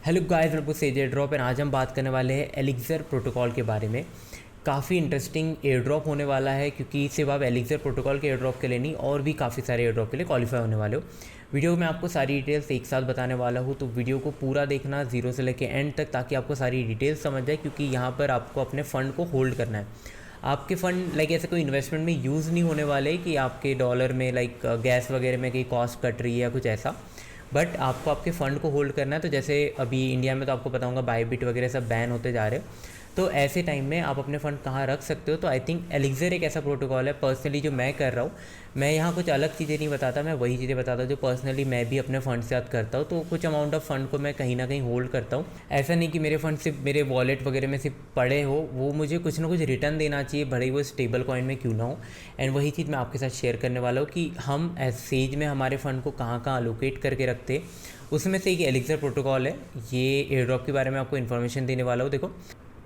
Hello guys, welcome to air drop and आज हम बात करने वाले हैं एलिक्सर प्रोटोकॉल के बारे में। काफ़ी इंटरेस्टिंग एयर ड्रॉप होने वाला है क्योंकि सिर्फ आप एलिक्सर प्रोटोकॉल के एयर ड्रॉप के लिए नहीं और भी काफ़ी सारे एयर ड्रॉप के लिए क्वालिफाई होने वाले हो। वीडियो में आपको सारी डिटेल्स एक साथ बताने वाला हूँ, तो वीडियो को पूरा देखना जीरो से लेकर एंड तक ताकि आपको सारी डिटेल्स समझ जाए, क्योंकि यहाँ पर आपको अपने फ़ंड को होल्ड करना है। आपके फ़ंड ऐसे कोई इन्वेस्टमेंट में यूज़ नहीं होने वाले कि आपके डॉलर में गैस वगैरह में कहीं कॉस्ट कट रही है या कुछ ऐसा, बट आपको आपके फ़ंड को होल्ड करना है। तो जैसे अभी इंडिया में तो आपको पता होगा बायबिट वगैरह सब बैन होते जा रहे हैं, तो ऐसे टाइम में आप अपने फ़ंड कहाँ रख सकते हो। तो आई थिंक एलिक्सर एक ऐसा प्रोटोकॉल है पर्सनली जो मैं कर रहा हूँ। मैं यहाँ कुछ अलग चीज़ें नहीं बताता, मैं वही चीज़ें बताता हूँ जो पर्सनली मैं भी अपने फ़ंड से याद करता हूँ। तो कुछ अमाउंट ऑफ फ़ंड को मैं कहीं ना कहीं होल्ड करता हूँ। ऐसा नहीं कि मेरे फ़ंड सिर्फ मेरे वॉलेट वगैरह में सिर्फ पड़े हो, वो मुझे कुछ ना कुछ रिटर्न देना चाहिए, भले ही वो स्टेबल कॉइन में क्यों ना हो। एंड वही चीज़ मैं आपके साथ शेयर करने वाला हूँ कि हम एज सेज में हमारे फ़ंड को कहाँ कहाँ अलोकेट करके रखते हैं। उसमें से एक एलिक्सर प्रोटोकॉल है। ये एयर ड्रॉप के बारे में आपको इन्फॉर्मेशन देने वाला हूँ। देखो,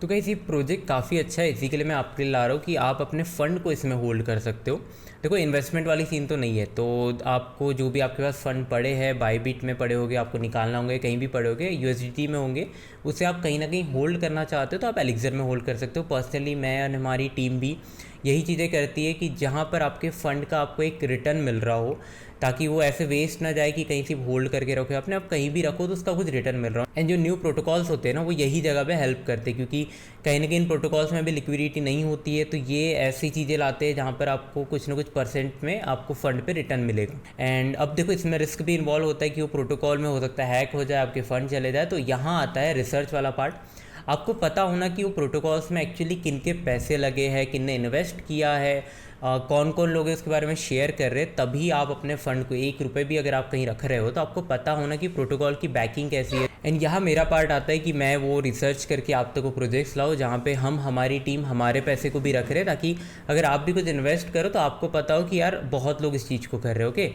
तो गाइस ये प्रोजेक्ट काफ़ी अच्छा है, इसी के लिए मैं आपके लिए ला रहा हूँ कि आप अपने फ़ंड को इसमें होल्ड कर सकते हो। देखो, इन्वेस्टमेंट वाली सीन तो नहीं है, तो आपको जो भी आपके पास फ़ंड पड़े हैं, बायबिट में पड़े होंगे, आपको निकालना होंगे, कहीं भी पड़े होंगे, यूएसडीटी में होंगे, उसे आप कहीं ना कहीं होल्ड करना चाहते हो तो आप एलिक्सर में होल्ड कर सकते हो। पर्सनली मैं और हमारी टीम भी यही चीज़ें करती है कि जहाँ पर आपके फ़ंड का आपको एक रिटर्न मिल रहा हो, ताकि वो ऐसे वेस्ट ना जाए कि कहीं सिर्फ होल्ड करके रखो अपने, आप कहीं भी रखो तो उसका कुछ रिटर्न मिल रहा हो। एंड जो न्यू प्रोटोकॉल्स होते हैं ना, वो यही जगह पे हेल्प करते हैं, क्योंकि कहीं ना कहीं इन प्रोटोकॉल्स में भी लिक्विडिटी नहीं होती है। तो ये ऐसी चीज़ें लाते हैं जहाँ पर आपको कुछ ना कुछ परसेंट में आपको फ़ंड पे रिटर्न मिलेगा। एंड अब देखो, इसमें रिस्क भी इन्वॉल्व होता है कि वो प्रोटोकॉल में हो सकता है हैक हो जाए, आपके फ़ंड चले जाए। तो यहाँ आता है रिसर्च वाला पार्ट। आपको पता होना कि वो प्रोटोकॉल्स में एक्चुअली किन के पैसे लगे हैं, किन ने इन्वेस्ट किया है, कौन कौन लोग इसके बारे में शेयर कर रहे हैं। तभी आप अपने फ़ंड को 1 रुपये भी अगर आप कहीं रख रहे हो तो आपको पता होना कि प्रोटोकॉल की बैकिंग कैसी है। एंड यहाँ मेरा पार्ट आता है कि मैं वो रिसर्च करके आप तक वो प्रोजेक्ट्स लाऊं जहाँ पे हम हमारी टीम हमारे पैसे को भी रख रहे हैं, ताकि अगर आप भी कुछ इन्वेस्ट करो तो आपको पता हो कि यार बहुत लोग इस चीज़ को कर रहे हो। ओके,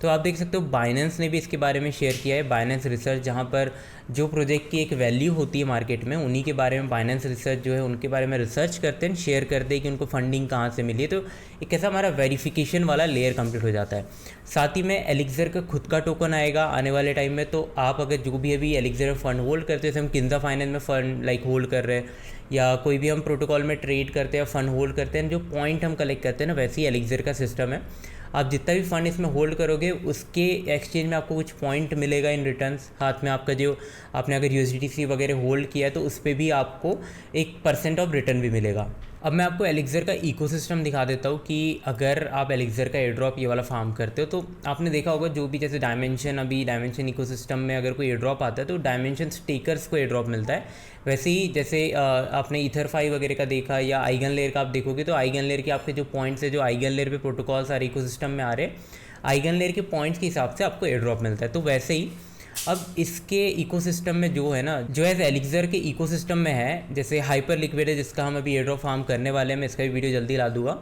तो आप देख सकते हो बाइनेंस ने भी इसके बारे में शेयर किया है, बाइनेंस रिसर्च, जहाँ पर जो प्रोजेक्ट की एक वैल्यू होती है मार्केट में, उन्हीं के बारे में बाइनेंस रिसर्च जो है उनके बारे में रिसर्च करते हैं, शेयर करते हैं कि उनको फंडिंग कहाँ से मिली है। तो एक ऐसा हमारा वेरिफिकेशन वाला लेयर कंप्लीट हो जाता है। साथ ही में एलिक्सर का खुद का टोकन आएगा आने वाले टाइम में। तो आप अगर जो भी अभी एलिक्सर में फ़ंड होल्ड करते हैं, जैसे हम किंजा फाइनेंस में फ़ंड होल्ड कर रहे हैं, या कोई भी हम प्रोटोकॉल में ट्रेड करते हैं, फ़ंड होल्ड करते हैं, जो पॉइंट हम कलेक्ट करते हैं ना, वैसे ही एलिक्सर का सिस्टम है। आप जितना भी फ़ंड इसमें होल्ड करोगे उसके एक्सचेंज में आपको कुछ पॉइंट मिलेगा इन रिटर्न्स। हाथ में आपका जो आपने अगर यूएसडीटी वगैरह होल्ड किया है तो उस पर भी आपको 1% ऑफ रिटर्न भी मिलेगा। अब मैं आपको एलिक्सर का इकोसिस्टम दिखा देता हूँ कि अगर आप एलिक्सर का एयर ड्रॉप ये वाला फार्म करते हो तो आपने देखा होगा जो भी, जैसे डायमेंशन, अभी डायमेंशन इकोसिस्टम में अगर कोई एयर ड्रॉप आता है तो डायमेंशन स्टेकर्स को एयर ड्रॉप मिलता है। वैसे ही जैसे आपने ईथरफाई वगैरह का देखा या आइगन लेयर का आप देखोगे तो आइगन लेयर के आपके जो पॉइंट्स है, जो आइगन लेयर पे प्रोटोकॉल सारे इकोसिस्टम में आ रहे हैं, आइगन लेयर के पॉइंट्स के हिसाब से आपको एयर ड्रॉप मिलता है। तो वैसे ही अब इसके इकोसिस्टम में जो है ना, जो है एलिक्सर के इकोसिस्टम में है, जैसे हाइपर लिक्विड है जिसका हम अभी एयर ड्रॉप फार्म करने वाले हैं, मैं इसका भी वीडियो जल्दी ला दूंगा।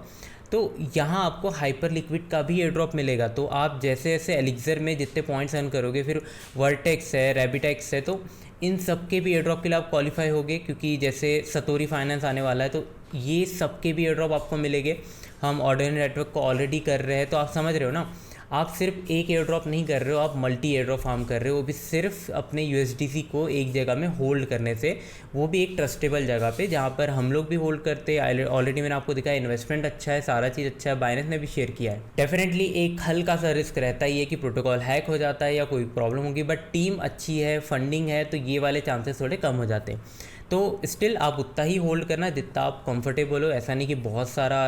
तो यहाँ आपको हाइपर लिक्विड का भी एयर ड्रॉप मिलेगा। तो आप जैसे जैसे एलिक्सर में जितने पॉइंट्स अर्न करोगे, फिर वर्टेक्स है, रैबिटेक्स है, तो इन सब के भी एयर ड्रॉप के लिए आप क्वालिफाई होगे, क्योंकि जैसे सतोरी फाइनेंस आने वाला है तो ये सब के भी एयर ड्रॉप आपको मिलेंगे। हम ऑर्डिनरी नेटवर्क को ऑलरेडी कर रहे हैं, तो आप समझ रहे हो ना, आप सिर्फ एक एयर ड्रॉप नहीं कर रहे हो, आप मल्टी एयर ड्रॉप फार्म कर रहे हो, वो भी सिर्फ अपने यूएसडीसी को एक जगह में होल्ड करने से, वो भी एक ट्रस्टेबल जगह पे जहाँ पर हम लोग भी होल्ड करते हैं। ऑलरेडी मैंने आपको दिखाया इन्वेस्टमेंट अच्छा है, सारा चीज़ अच्छा है, बाइनेंस ने भी शेयर किया है। डेफिनेटली एक हल्का सा रिस्क रहता ही है कि प्रोटोकॉल हैक हो जाता है या कोई प्रॉब्लम होगी, बट टीम अच्छी है, फंडिंग है, तो ये वाले चांसेस थोड़े कम हो जाते हैं। तो स्टिल आप उतना ही होल्ड करना जितना आप कंफर्टेबल हो। ऐसा नहीं कि बहुत सारा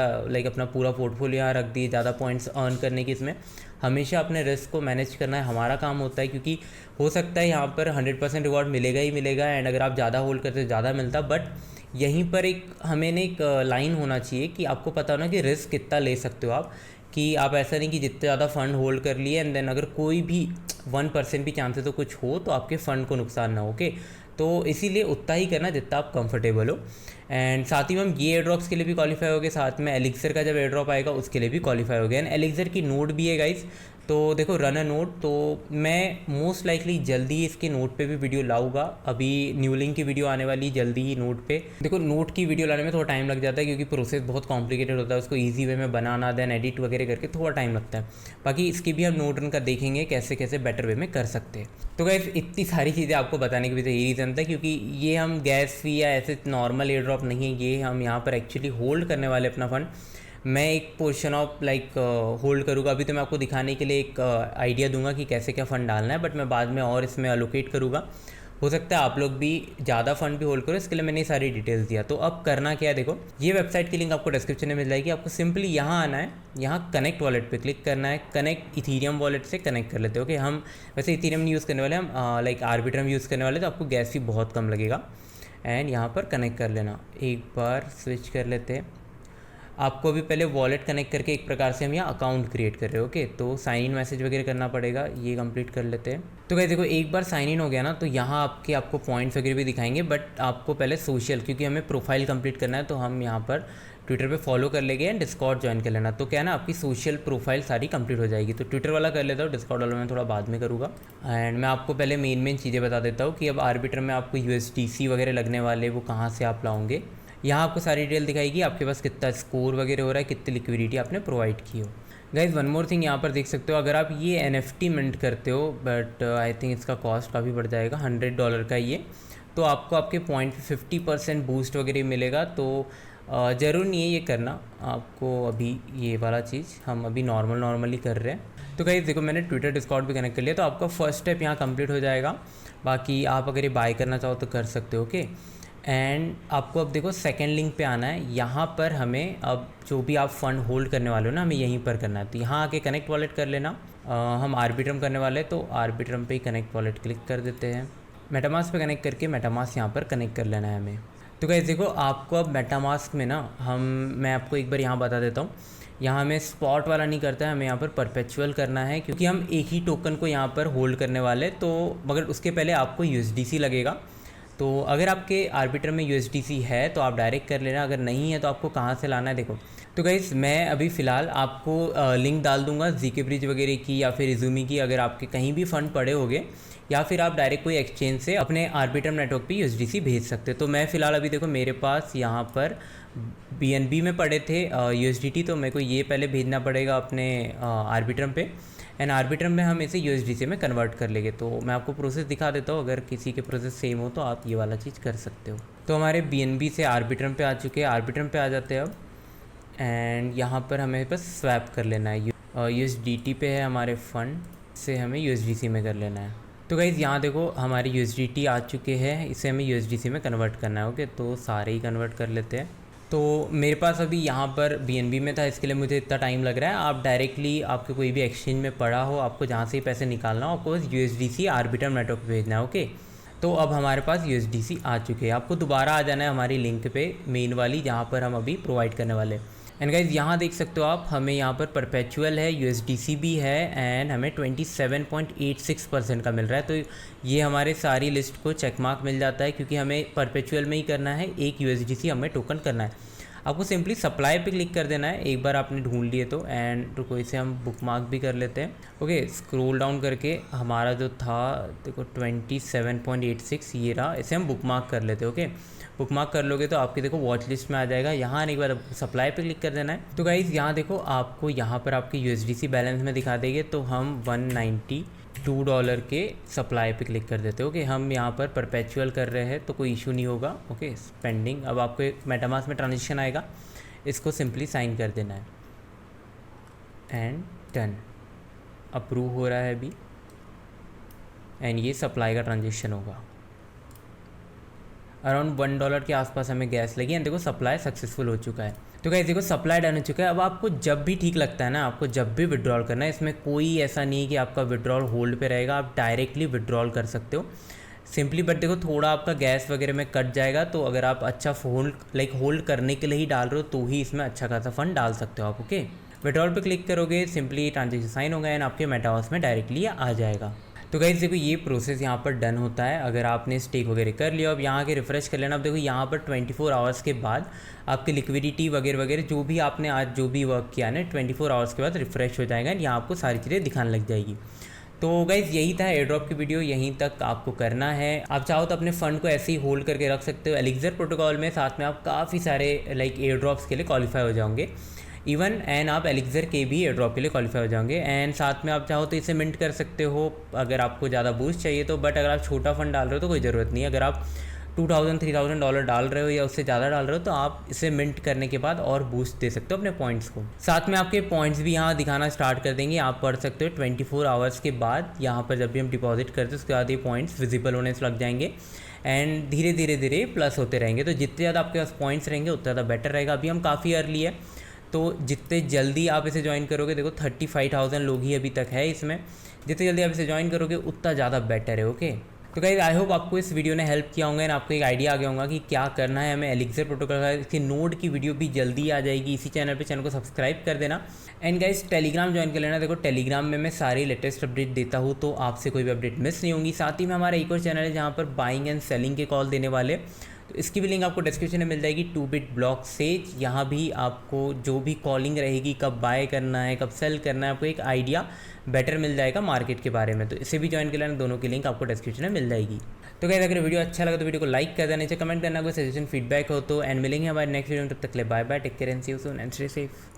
अपना पूरा पोर्टफोलियो यहाँ रख दिए ज़्यादा पॉइंट्स अर्न करने की। इसमें हमेशा अपने रिस्क को मैनेज करना है, हमारा काम होता है, क्योंकि हो सकता है यहाँ पर 100% रिवॉर्ड मिलेगा ही मिलेगा, एंड अगर आप ज़्यादा होल्ड करते तो ज़्यादा मिलता। बट यहीं पर एक हमें एक लाइन होना चाहिए कि आपको पता होना कि रिस्क कितना ले सकते हो आप, कि आप ऐसा नहीं कि जितने ज़्यादा फ़ंड होल्ड कर लिए एंड देन अगर कोई भी 1% भी चांसेस तो कुछ हो तो आपके फ़ंड को नुकसान ना हो। ओके, तो इसीलिए उतना ही करना जितना आप कंफर्टेबल हो। एंड साथ ही में हम ये एयर ड्रॉप्स के लिए भी क्वालिफाई हो गए, साथ में एलिक्सर का जब एयर ड्रॉप आएगा उसके लिए भी क्वालिफाई हो गया। एंड एलिक्सर की नोड भी है गाइस, तो देखो रन अ नोड, तो मैं मोस्ट लाइकली जल्दी ही इसके नोड पे भी वीडियो लाऊंगा। अभी न्यू लिंक की वीडियो आने वाली जल्दी ही नोड पे। देखो नोड की वीडियो लाने में थोड़ा टाइम लग जाता है क्योंकि प्रोसेस बहुत कॉम्प्लिकेटेड होता है, उसको ईजी वे में बनाना, देन एडिट वगैरह करके थोड़ा टाइम लगता है। बाकी इसकी भी हम नोड रन का देखेंगे कैसे कैसे बेटर वे में कर सकते हैं। तो गाइस इतनी सारी चीज़ें आपको बताने के पीछे यही रीज़न था, क्योंकि ये हम गैस फी या ऐसे नॉर्मल एयर ड्रॉप नहीं है, ये हम यहाँ पर एक्चुअली होल्ड करने वाले अपना फंड। मैं एक पोर्शन ऑफ लाइक होल्ड करूँगा। अभी तो मैं आपको दिखाने के लिए एक आइडिया दूंगा कि कैसे क्या फ़ंड डालना है, बट मैं बाद में और इसमें अलोकेट करूँगा। हो सकता है आप लोग भी ज़्यादा फंड भी होल्ड करो, इसके लिए मैंने सारी डिटेल्स दिया। तो अब करना क्या है, देखो ये वेबसाइट की लिंक आपको डिस्क्रिप्शन में मिल जाएगी। आपको सिंपली यहाँ आना है, यहाँ कनेक्ट वॉलेट पे क्लिक करना है। कनेक्ट इथीरियम वॉलेट से कनेक्ट कर लेते हो। ओके, हम वैसे इथीरियम नहीं यूज़ करने वाले, हम लाइक आर्बिट्रम यूज़ करने वाले, तो आपको गैस भी बहुत कम लगेगा। एंड यहाँ पर कनेक्ट कर लेना। एक बार स्विच कर लेते हैं। आपको अभी पहले वॉलेट कनेक्ट करके एक प्रकार से हम यहाँ अकाउंट क्रिएट कर रहे हो। ओके, तो साइन इन मैसेज वगैरह करना पड़ेगा, ये कंप्लीट कर लेते हैं। तो गाइस देखो एक बार साइन इन हो गया ना, तो यहाँ आपको पॉइंट्स वगैरह भी दिखाएंगे, बट आपको पहले सोशल, क्योंकि हमें प्रोफाइल कंप्लीट करना है, तो हम यहाँ पर ट्विटर पे फॉलो कर लेंगे एंड डिस्कॉर्ड ज्वाइन कर लेना। तो क्या है ना, आपकी सोशल प्रोफाइल सारी कंप्लीट हो जाएगी। तो ट्विटर वाला कर लेता हूँ, डिस्कॉर्ड वाला मैं थोड़ा बाद में करूँगा। एंड मैं आपको पहले मेन चीज़ें बता देता हूँ कि अब आर्बिटर में आपको USDC वगैरह लगने वाले, वो कहाँ से आप लाओगे। यहाँ आपको सारी डिटेल दिखाएगी, आपके पास कितना स्कोर वगैरह हो रहा है, कितनी लिक्विडिटी आपने प्रोवाइड की हो। गाइज वन मोर थिंग यहाँ पर देख सकते हो, अगर आप ये NFT मिंट करते हो, बट आई थिंक इसका कॉस्ट काफ़ी बढ़ जाएगा, $100 का ये, तो आपको आपके पॉइंट 50% बूस्ट वगैरह मिलेगा। तो ज़रूर नहीं है ये करना आपको, अभी ये वाला चीज़ हम अभी नॉर्मली कर रहे हैं। तो गाइज देखो मैंने ट्विटर डिस्कॉर्ड भी कनेक्ट कर लिया, तो आपका फर्स्ट स्टेप यहाँ कंप्लीट हो जाएगा। बाकी आप अगर ये बाय करना चाहो तो कर सकते हो। ओके, एंड आपको अब देखो सेकंड लिंक पे आना है। यहाँ पर हमें अब जो भी आप फंड होल्ड करने वाले हो ना, हमें यहीं पर करना है। तो यहाँ आके कनेक्ट वॉलेट कर लेना। हम आर्बिट्रम करने वाले हैं, तो आर्बिट्रम पे ही कनेक्ट वॉलेट क्लिक कर देते हैं। मेटामास्क पे कनेक्ट करके मेटामास्क यहाँ पर कनेक्ट कर लेना है हमें। तो गाइस देखो आपको अब मेटामास्क में ना मैं आपको एक बार यहाँ बता देता हूँ, यहाँ हमें स्पॉट वाला नहीं करता है, हमें यहाँ पर परपेचुअल करना है, क्योंकि हम एक ही टोकन को यहाँ पर होल्ड करने वाले। तो मगर उसके पहले आपको USDC लगेगा। तो अगर आपके आर्बिटर में USDC है तो आप डायरेक्ट कर लेना, अगर नहीं है तो आपको कहाँ से लाना है देखो। तो गाइस मैं अभी फ़िलहाल आपको लिंक डाल दूंगा ZK ब्रिज वगैरह की या फिर Izumi की, अगर आपके कहीं भी फ़ंड पड़े होंगे, या फिर आप डायरेक्ट कोई एक्सचेंज से अपने आर्बिट्रम नेटवर्क पे USDC भेज सकते हैं। तो मैं फ़िलहाल अभी देखो मेरे पास यहाँ पर BNB में पड़े थे USDT, तो मेरे को ये पहले भेजना पड़ेगा अपने आर्बिट्रम पे, एंड आर्बिट्रम में हम इसे USDC में कन्वर्ट कर लेंगे। तो मैं आपको प्रोसेस दिखा देता हूँ, अगर किसी के प्रोसेस सेम हो तो आप ये वाला चीज़ कर सकते हो। तो हमारे BNB से आर्बिट्रम पे आ चुके हैं, आर्बिट्रम पे आ जाते हैं अब, एंड यहाँ पर हमें बस स्वैप कर लेना है। USDT पे है हमारे फंड, से हमें USDC में कर लेना है। तो गाइज़ यहाँ देखो हमारे USDT आ चुके हैं, इसे हमें USDC में कन्वर्ट करना है। ओके, तो सारे ही कन्वर्ट कर लेते हैं। तो मेरे पास अभी यहाँ पर BNB में था, इसके लिए मुझे इतना टाइम लग रहा है। आप डायरेक्टली आपके कोई भी एक्सचेंज में पड़ा हो, आपको जहाँ से ही पैसे निकालना हो, आपको बस USDC आर्बिट्रम नेटवर्क पे भेजना है। ओके, तो अब हमारे पास USDC आ चुके हैं। आपको दोबारा आ जाना है हमारी लिंक पे, मेन वाली, जहाँ पर हम अभी प्रोवाइड करने वाले हैं। एंड गाइज यहाँ देख सकते हो आप, हमें यहाँ पर परपेचुअल है, USDC भी है, एंड हमें 27.86% का मिल रहा है। तो ये हमारे सारी लिस्ट को चेक मार्क मिल जाता है, क्योंकि हमें परपेचुअल में ही करना है, एक USDC हमें टोकन करना है। आपको सिंपली सप्लाई पे क्लिक कर देना है, एक बार आपने ढूंढ लिए तो। एंड रुको इसे हम बुक मार्क भी कर लेते हैं। ओके, स्क्रॉल डाउन करके हमारा जो था देखो 27.86 ये रहा, इसे हम बुक मार्क कर लेते हैं। ओके, बुक मार्क कर लोगे तो आपकी देखो वॉच लिस्ट में आ जाएगा। यहाँ आने के बाद सप्लाई पे क्लिक कर देना है। तो गाइज़ यहाँ देखो आपको यहाँ पर आपके USDC बैलेंस में दिखा देंगे, तो हम $192 के सप्लाई पे क्लिक कर देते हो। ओके, हम यहाँ पर परपेचुअल कर रहे हैं तो कोई इशू नहीं होगा। Okay, pending. अब आपको एक मेटामास्क में ट्रांजेक्शन आएगा, इसको सिंपली साइन कर देना है एंड डन। अप्रूव हो रहा है अभी, एंड ये सप्लाई का ट्रांजेक्शन होगा। अराउंड $1 के आसपास हमें गैस लगी, एंड देखो सप्लाई सक्सेसफुल हो चुका है। तो गाइस देखो सप्लाई डन हो चुका है। अब आपको जब भी ठीक लगता है ना, आपको जब भी विड्रॉल करना है, इसमें कोई ऐसा नहीं है कि आपका विड्रॉल होल्ड पे रहेगा, आप डायरेक्टली विड्रॉल कर सकते हो सिंपली। बट देखो थोड़ा आपका गैस वगैरह में कट जाएगा, तो अगर आप अच्छा होल्ड करने के लिए ही डाल रहे हो तो ही इसमें अच्छा खासा फंड डाल सकते हो आप। ओके, विड्रॉल पे क्लिक करोगे, सिंपली ट्रांजेक्शन साइन होगा एंड आपके मेटावर्स में डायरेक्टली आ जाएगा। तो गाइस देखो ये प्रोसेस यहाँ पर डन होता है। अगर आपने स्टेक वगैरह कर लिया, अब यहाँ के रिफ़्रेश कर लेना। अब देखो यहाँ पर 24 आवर्स के बाद आपकी लिक्विडिटी वगैरह वगैरह जो भी आपने आज जो भी वर्क किया ना 24 आवर्स के बाद रिफ़्रेश हो जाएगा, यहाँ आपको सारी चीज़ें दिखाने लग जाएगी। तो गाइज़ यही था एयर ड्रॉप की वीडियो, यहीं तक आपको करना है। आप चाहो तो अपने फ़ंड को ऐसे ही होल्ड करके रख सकते हो एलिक्सर प्रोटोकॉल में, साथ में आप काफ़ी सारे लाइक एयर ड्रॉप्स के लिए क्वालिफाई हो जाओगे इवन, एंड आप एलिक्सर के भी एयर ड्रॉप के लिए क्वालिफाई हो जाओगे। एंड साथ में आप चाहो तो इसे मिंट कर सकते हो अगर आपको ज़्यादा बूस्ट चाहिए तो, बट अगर आप छोटा फंड डाल रहे हो तो कोई ज़रूरत नहीं है। अगर आप $2000-3000 डाल रहे हो या उससे ज़्यादा डाल रहे हो तो आप इसे मिंट करने के बाद और बूस्ट दे सकते हो अपने पॉइंट्स को। साथ में आपके पॉइंट्स भी यहाँ दिखाना स्टार्ट कर देंगे, आप पढ़ सकते हो 24 आवर्स के बाद। यहाँ पर जब भी हम डिपॉजिट करते हैं उसके बाद ये पॉइंट्स विजिबल होने से लग जाएंगे एंड धीरे धीरे धीरे प्लस होते रहेंगे। तो जितने ज़्यादा आपके पास पॉइंट्स रहेंगे उतना ज़्यादा बेटर रहेगा। अभी हम काफ़ी अर्ली है तो जितने जल्दी आप इसे ज्वाइन करोगे, देखो 35,000 लोग ही अभी तक है इसमें, जितने जल्दी आप इसे ज्वाइन करोगे उतना ज़्यादा बेटर है। ओके, तो गाइस आई होप आपको इस वीडियो ने हेल्प किया होगा एंड आपको एक आइडिया आ गया होगा कि क्या करना है हमें एलिक्सर प्रोटोकॉल का। इसकी नोड की वीडियो भी जल्दी आ जाएगी इसी चैनल पे, चैनल को सब्सक्राइब कर देना एंड गाइस टेलीग्राम ज्वाइन कर लेना। देखो टेलीग्राम में मैं सारी लेटेस्ट अपडेट देता हूँ तो आपसे कोई भी अपडेट मिस नहीं होंगी। साथ ही में हमारा एक और चैनल है जहाँ पर बाइंग एंड सेलिंग के कॉल देने वाले, तो इसकी भी लिंक आपको डिस्क्रिप्शन में मिल जाएगी। 2bit ब्लॉक सेज, यहाँ भी आपको जो भी कॉलिंग रहेगी, कब बाय करना है कब सेल करना है, आपको एक आइडिया बेटर मिल जाएगा मार्केट के बारे में। तो इसे भी ज्वाइन कर लेना, दोनों की लिंक आपको डिस्क्रिप्शन में मिल जाएगी। तो गाइस अगर वीडियो अच्छा लगा तो वीडियो को लाइक कर देना, नीचे कमेंट करना कोई सजेशन फीडबैक हो तो, एंड मिलेंगे हमारे नेक्स्ट वीडियो में। तब तक ले bye bye, take care and see you soon and stay safe.